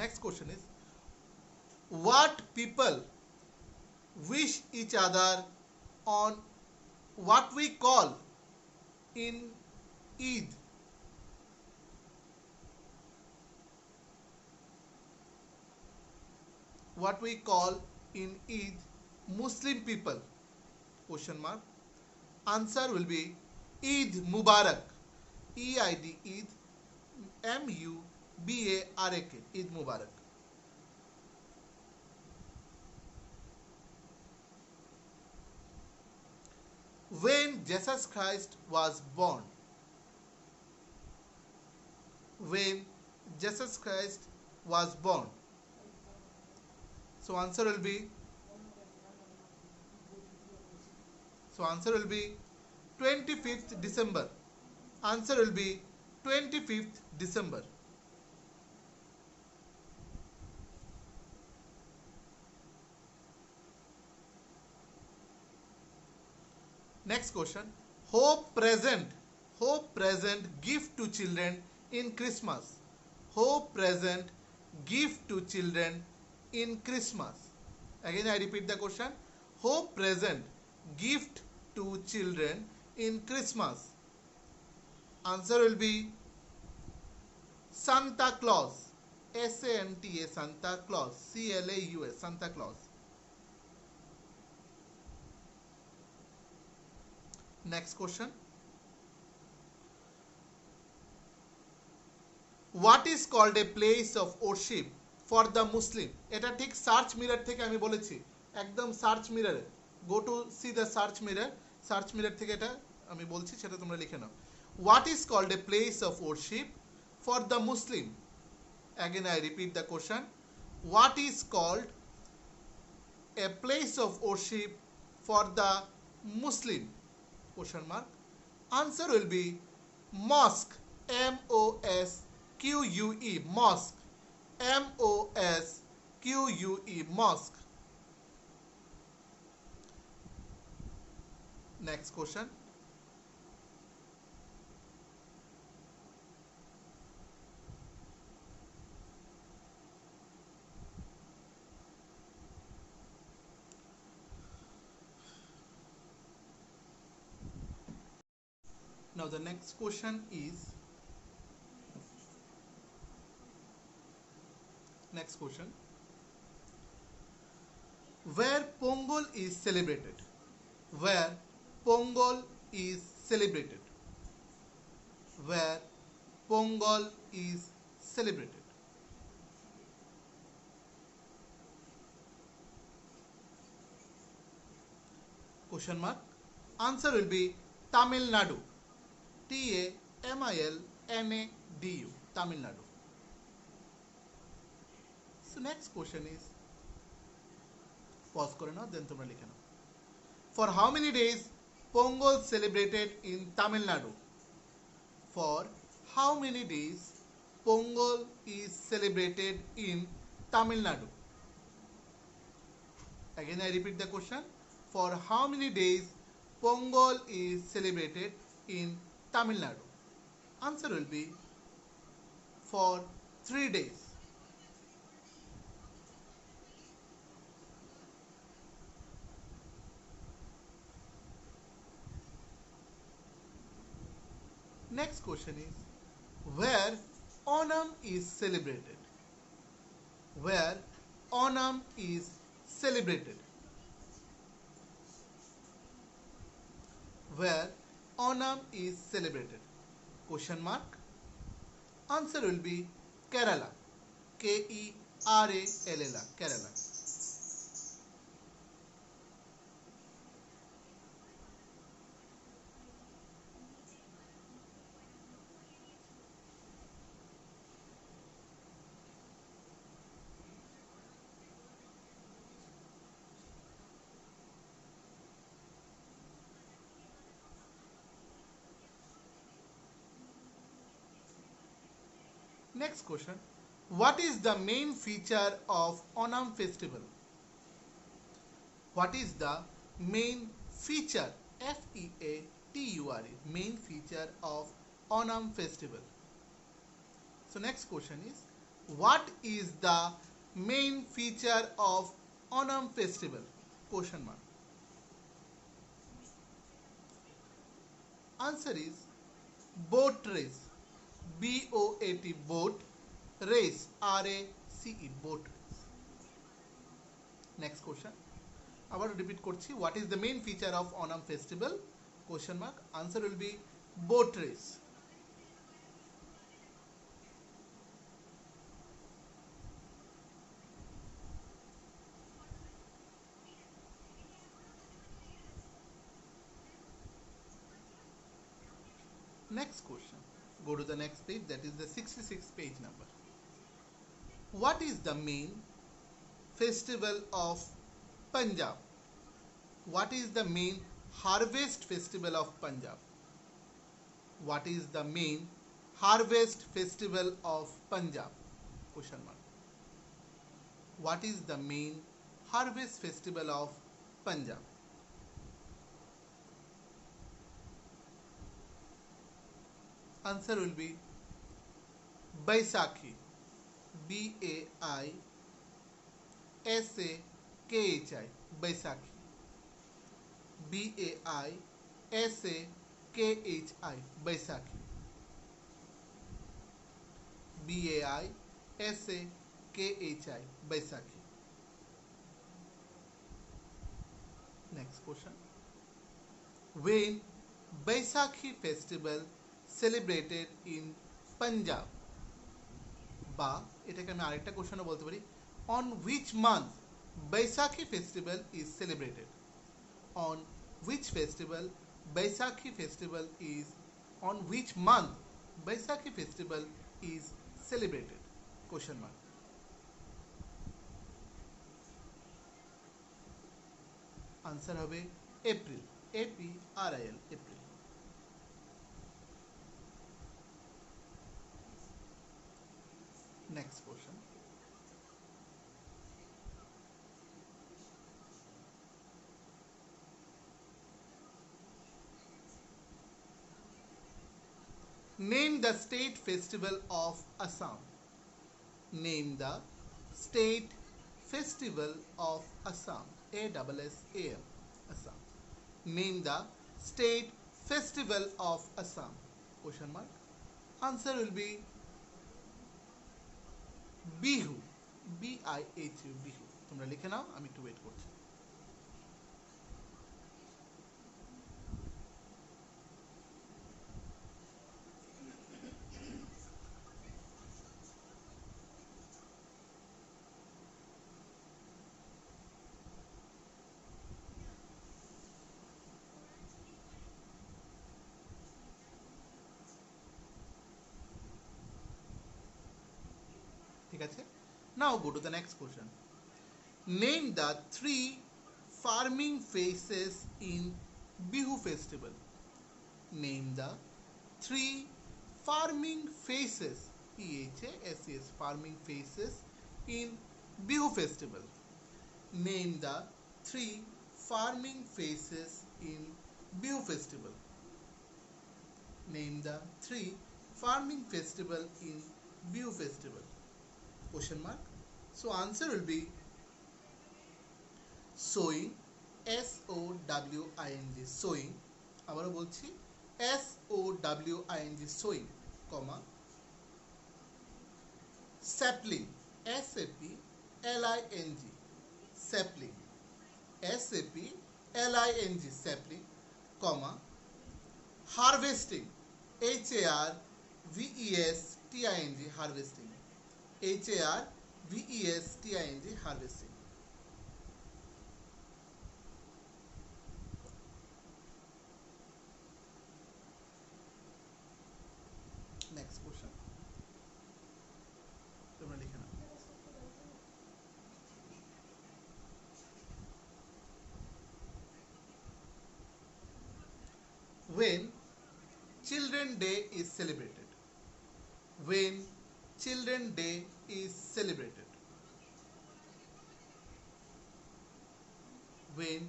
Next question is, what people wish each other on what we call in Eid? What we call in Eid Muslim people? Question mark. Answer will be Eid Mubarak. E-I-D, Eid, M-U-B-A-R-A-K, Eid Mubarak. When Jesus Christ was born? When Jesus Christ was born? So answer will be 25th December. Answer will be 25th December. Next question. Hope present gift to children in Christmas. Hope present gift to children in Christmas. Again I repeat the question. Hope present gift to children in Christmas. Answer will be Santa Claus. S-A-N-T-A, Santa Claus. C-L-A-U-S, Santa Claus. Next question. What is called a place of worship for the Muslim? এটা ঠিক search mirror থেকে আমি বলেছি, একদম search মিররে, go to see the search mirror থেকে এটা আমি বলছি, সেটা তোমরা লিখে নাও। What is called a place of worship for the Muslim? Again I repeat the question. What is called a place of worship for the Muslim? Question mark. Answer will be mosque. M-O-S-Q-U-E, mosque. M-O-S-Q-U-E, mosque. Next question. Now the next question is, next question, where Pongal is celebrated? Where Pongal is celebrated? Where Pongal is celebrated? Question mark. Answer will be Tamil Nadu. T-A-M-I-L-N-A-D-U, Tamil Nadu. So next question is, pause করে নাও, then তোমরা লিখে নাও। For how many days Pongal celebrated in Tamil Nadu? For how many days Pongal is celebrated in Tamil Nadu? Again I repeat the question. For how many days Pongal is celebrated in Tamil Nadu? Answer will be for 3 days. Next question is, where Onam is celebrated? Where Onam is celebrated? Where Onam is celebrated? Question mark. Answer will be Kerala. Kerala. Kerala. Next question. What is the main feature of Onam festival? What is the main feature, F-E-A-T-U-R-E, main feature of Onam festival? So next question is, what is the main feature of Onam festival? Question mark. Answer is boat race. B-O-A-T, boat race, R-A-C-E, boat race. Next question. আবার repeat করছি, what is the main feature of Onam festival? Question mark. Answer will be boat race. Next question. Go to the next page, that is the 66th page number. What is the main festival of Punjab? What is the main harvest festival of Punjab? What is the main harvest festival of Punjab? Question mark. What is the main harvest festival of Punjab? Answer will be Baisakhi. B-A-I-S-A-K-H-I. Baisakhi. B-A-I-S-A-K-H-I. Baisakhi. B-A-I-S-A-K-H-I. Baisakhi. Next question. When Baisakhi festival celebrated in Punjab? বা এটাকে আমি আরেকটা কোশ্চেনও বলতে পারি, on which month Baisakhi festival is celebrated? On which festival Baisakhi festival is, on which month Baisakhi festival is celebrated? Question mark. Answer হবে April. A-P-R-I-L, April. Next question. Name the state festival of Assam. Name the state festival of Assam. A-S-S-A-M, Assam. Name the state festival of Assam. Question mark. Answer will be Bihu. B-I-H-U, Bihu. তোমরা লিখে নাও, আমি একটু wait করছি। ঠিক আছে? Now go to the next question. Name the 3 farming phases in Bihu festival. Name the 3 farming phases, P-H-A-S-E-S, farming phases in Bihu festival. Name the 3 farming phases in Bihu festival. Name the 3 farming festival in Bihu festival. Question mark. So answer will be sowing, S-O-W-I-N-G, sowing. আবারও বলছি S-O-W-I-N-G, sowing, comma, sapling, S-A-P-L-I-N-G, sapling, S-A-P-L-I-N-G, sapling, comma, harvesting, H-A-R-V-E-S-T-I-N-G, harvesting, harvesting, harvesting. Next question. তোমরা লিখে নাও। When Children Day is celebrated. When Children Day is celebrated. When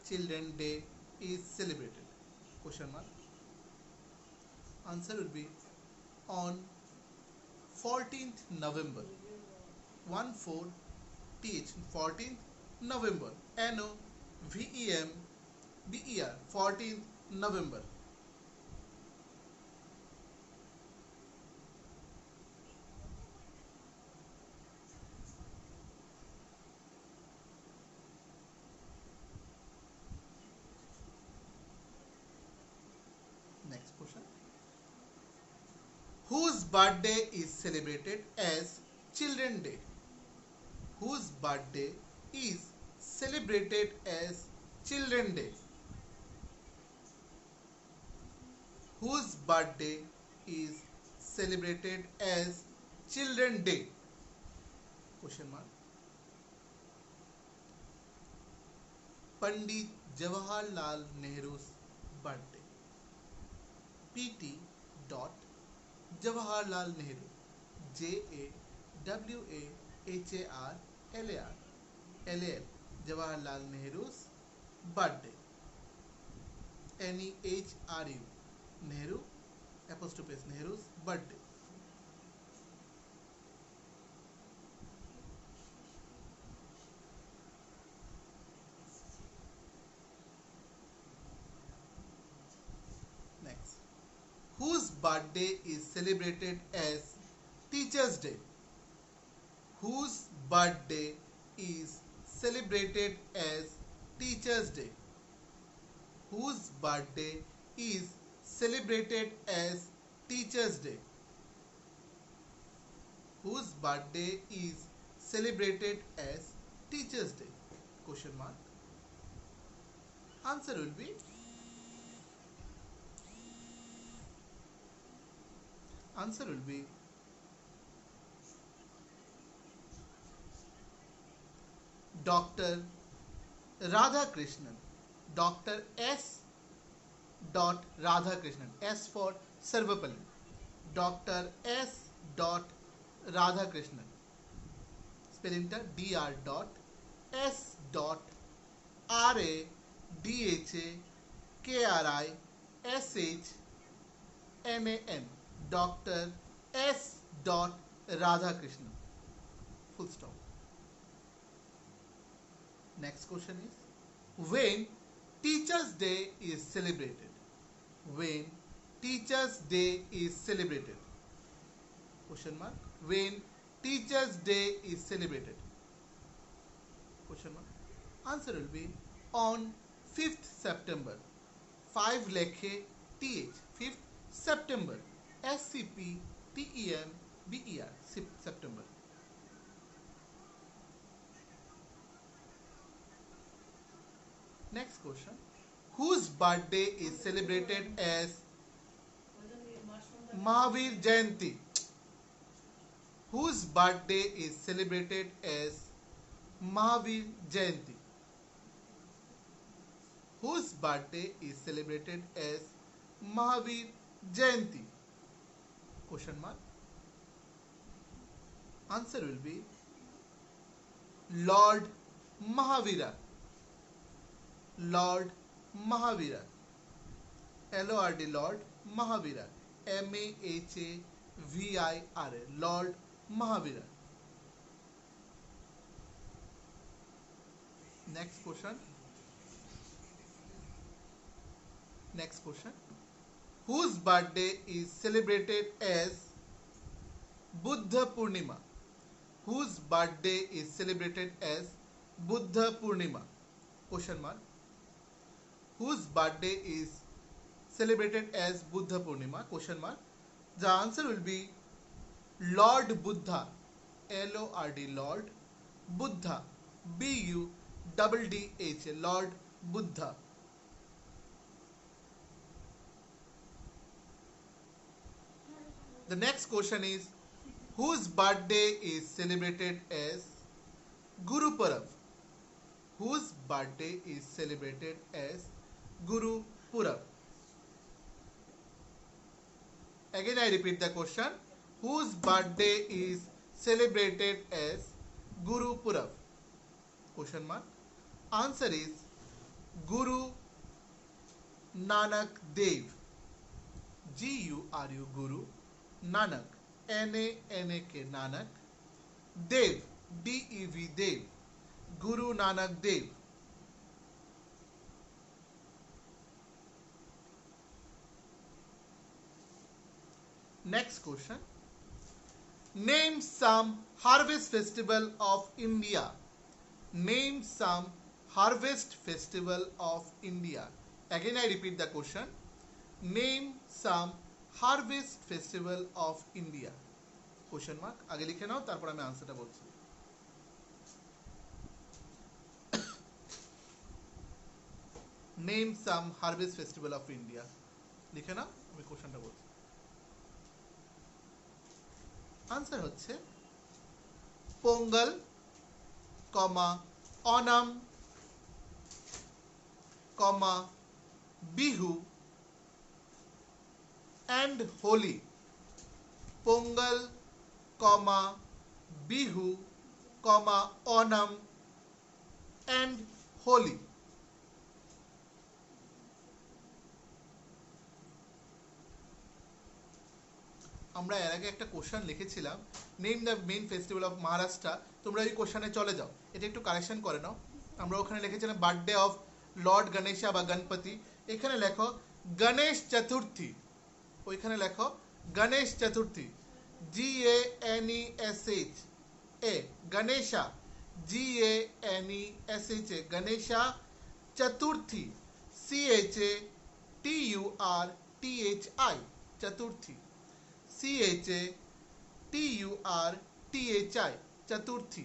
Children Day is celebrated. Question mark. Answer will be on 14th November. 14th 14th November. November. 14th November. Next question. Whose birthday is celebrated as Children Day? Whose birthday is celebrated as Children Day? Whose birthday is celebrated as Children Day? Question mark. Pandit Jawaharlal Nehru's birthday. PT. Jawaharlal Nehru. JAWAHARLAL. Jawaharlal Nehru's birthday. NEHRU. Nehru apostrophe Nehru's birthday. Next. Whose birthday is celebrated as Teachers' Day? Whose birthday is celebrated as Teachers' Day? Whose birthday is celebrated as Teachers' Day? Whose birthday is celebrated as Teachers' Day? Question mark. Answer will be Dr. Radhakrishnan. Dr. S. Radhakrishnan. S for Sarvapalli. Dr. S. Radhakrishnan. Spelling the Dr. S. Radhakrishnan. Dr. S. Radhakrishnan. Full stop. Next question is, when Teachers' Day is celebrated? When Teachers' Day is celebrated? Question mark. When Teachers' Day is celebrated? Question mark. Answer will be on 5th September. 5 lekhe TH. 5th September. SCPTEMBER. September. Next question. Whose birthday is celebrated as Mahavir Jayanti? Whose birthday is celebrated as Mahavir Jayanti? Whose birthday is celebrated as Mahavir Jayanti? Question mark. Answer will be Lord Mahavira. Lord Mahavira. Lord Lord Mahavira. Mahavira. Lord Mahavira. Next question. Whose birthday is celebrated as Buddha Purnima? Whose birthday is celebrated as Buddha Purnima? Question mark. Whose birthday is celebrated as Buddha Purnima? Question mark. The answer will be Lord Buddha. Lord, Lord. Buddha, Buddh, Lord Buddha. The next question is, whose birthday is celebrated as Guru Purav? Whose birthday is celebrated as Guru Purav? Again I repeat the question. Whose birthday is celebrated as Guru Purav? Question mark. Answer is Guru Nanak Dev. Guru Guru. Nanak Nanak Nanak. Dev Dev Dev. Guru Nanak Dev. Next question. Name some harvest festival of India. Name some harvest festival of India. Again I repeat the question. Name some harvest festival of India. Question mark. আগে লিখে নাও, তারপর আমি আনসারটা বলছি। Name some harvest festival of India. লিখে নাও, আমি কোশ্চেনটা বলছি। আনসার হচ্ছে পোঙ্গল, অনাম, Bihu and Holi. Pongal, Bihu, Onam and Holi. আমরা এর আগে একটা কোশ্চেন লিখেছিলাম, name the main festival of Maharashtra. তোমরা এই কোশ্চেনে চলে যাও, এটা একটু কারেকশন করে নাও। আমরা ওখানে লিখেছিলাম বার্থডে অফ লর্ড গণেশা বা গণপতি, এখানে লেখো গণেশ চতুর্থী। ওইখানে লেখো গণেশ চতুর্থী, GANESH, গণেশা, GANESH, গণেশা চতুর্থী, CHATURTHI, চতুর্থী, CHATURTHI, চতুর্থী।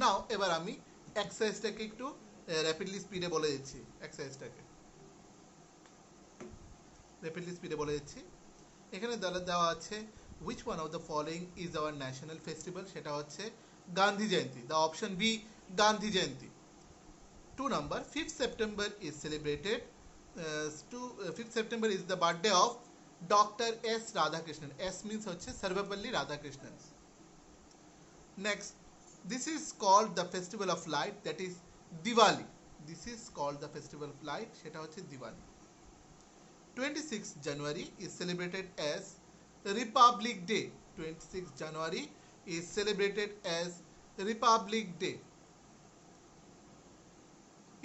নাও এবার আমি এক্সারসাইজটাকে একটু র্যাপিডলি স্পিডে বলে দিচ্ছি। এক্সারসাইজটাকে র্যাপিডলি স্পিডে বলে দিচ্ছি। এখানে দেওয়া আছে which one of the following is our national festival, সেটা হচ্ছে Gandhi Jayanti. the option B, Gandhi Jayanti. 2 number, 5th September is celebrated 5th September is the birthday of Dr. S. Radhakrishnan. S means হচ্ছে Sarvepalli Radhakrishnan. Next, this is called the festival of light, that is Diwali. This is called the festival of light, সেটা হচ্ছে Diwali. 26th January is celebrated as Republic Day. 26th January is celebrated as Republic Day.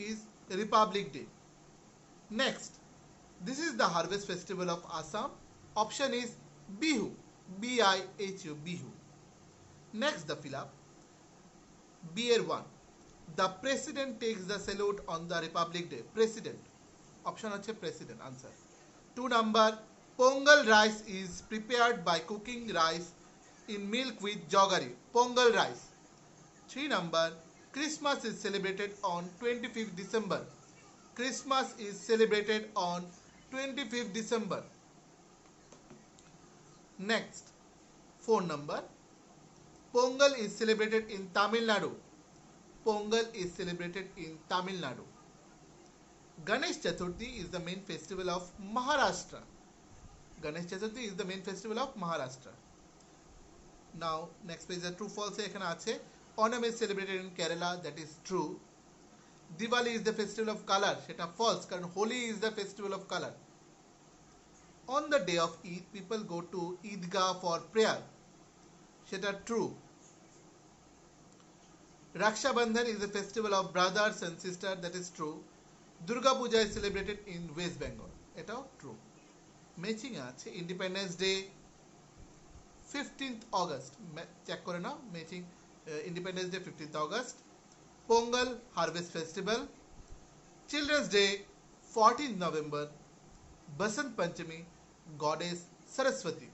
Is Republic Day. Next, this is the harvest festival of Assam. Option is Bihu, BIHU, Bihu. Next, the fill up. BR1. The president takes the salute on the Republic Day. President. Option হচ্ছে president. Answer. 2 number, Pongal rice is prepared by cooking rice in milk with jaggery. Pongal rice. 3 number, Christmas is celebrated on 25th December. Christmas is celebrated on 25th December. Next, 4 number, Pongal is celebrated in Tamil Nadu. Pongal is celebrated in Tamil Nadu. Ganesh Chaturthi is the main festival of Maharashtra. Ganesh Chaturthi is the main festival of Maharashtra. Now, next page is true false. এখানে আছে Onam is celebrated in Kerala. That is true. Diwali is the festival of color. সেটা false, কারণ Holi is the festival of color. On the day of Eid, people go to Eidgah for prayer. সেটা true. Raksha Bandhan is the festival of brothers and sisters. That is true. Durga Puja is celebrated in West Bengal. এটাও true. Matching আছে Independence Day, 15th August, check করে নাও, matching Independence Day 15th August, Pongal harvest festival, children's day 14th November, Basant Panchami goddess Saraswati,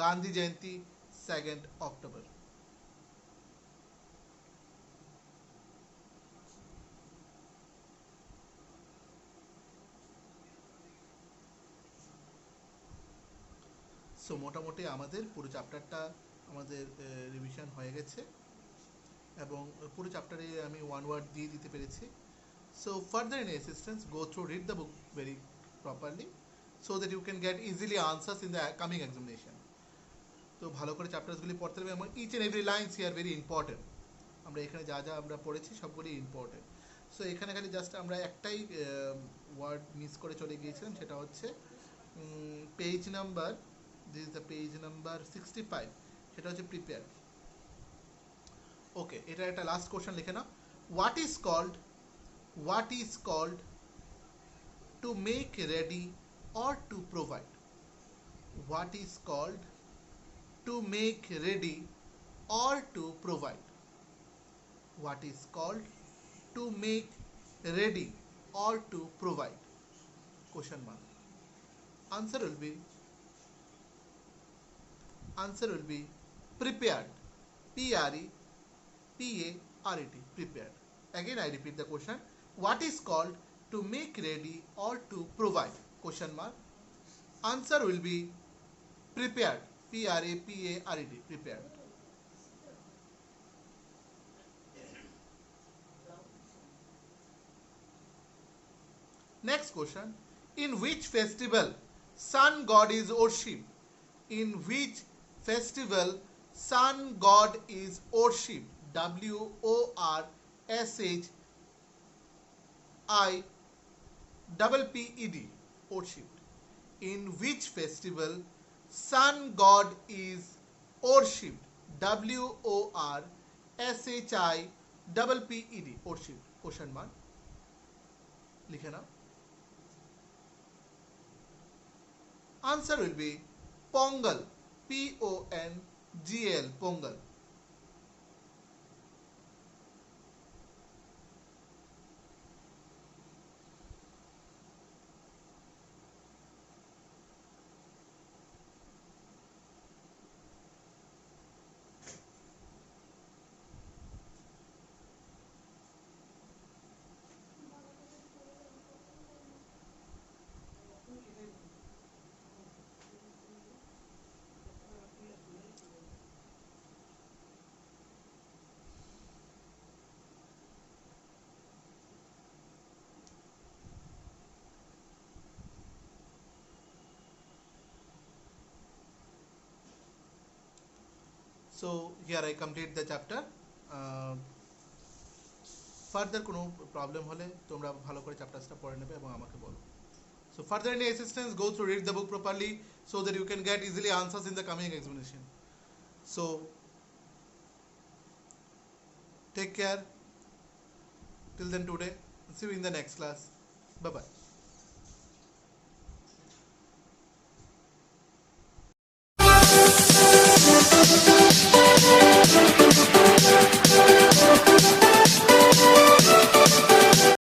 Gandhi Jayanti 2nd October. So মোটামুটি আমাদের পুরো চ্যাপ্টারটা আমাদের revision হয়ে গেছে এবং পুরো চ্যাপ্টারে আমি ওয়ান ওয়ার্ড দিয়ে দিতে পেরেছি. So further in assistance go through read the book very properly so that you can get easily answers in the coming examination. তো ভালো করে চ্যাপ্টারসগুলি পড়তে হবে এবং each and every lines here very important. আমরা এখানে যা যা আমরা পড়েছি সবগুলি ইম্পর্টেন্ট. সো এখানে খালি জাস্ট আমরা একটাই ওয়ার্ড মিস করে চলে গিয়েছিলাম, সেটা হচ্ছে page number, this is the page number 65, সেটা হচ্ছে প্রিপেয়ার. ওকে, এটা একটা লাস্ট কোশ্চেন লিখে নাও. What is called to make ready or to provide? What is called to make ready or to provide? What is called to make ready or to provide? Question mark. Answer will be prepared. P-R-E-P-A-R-E-T, prepared. Again I repeat the question. What is called to make ready or to provide? Question mark. Answer will be prepared. P-R-A-P-A-R-E-D, prepared. Next question. In which festival sun god is worshipped? In which festival sun god is worshipped? W-O-R-S-H-I-P-P-E-D, worshipped. In which festival sun god is worshipped? W-O-R-S-H-I-P-P-E-D, worshipped. Question mark. লিখে নাও. Answer will be Pongal. P-O-N-G-L, Pongal. So here I complete the chapter. Further কোনো problem হলে তোমরা ভালো করে চ্যাপ্টারটা পড়ে নেবে এবং আমাকে বলো. So further any assistance, go through, read the book properly so that you can get easily answers in the coming examination. So take care till then today. See you in the next class. Bye bye.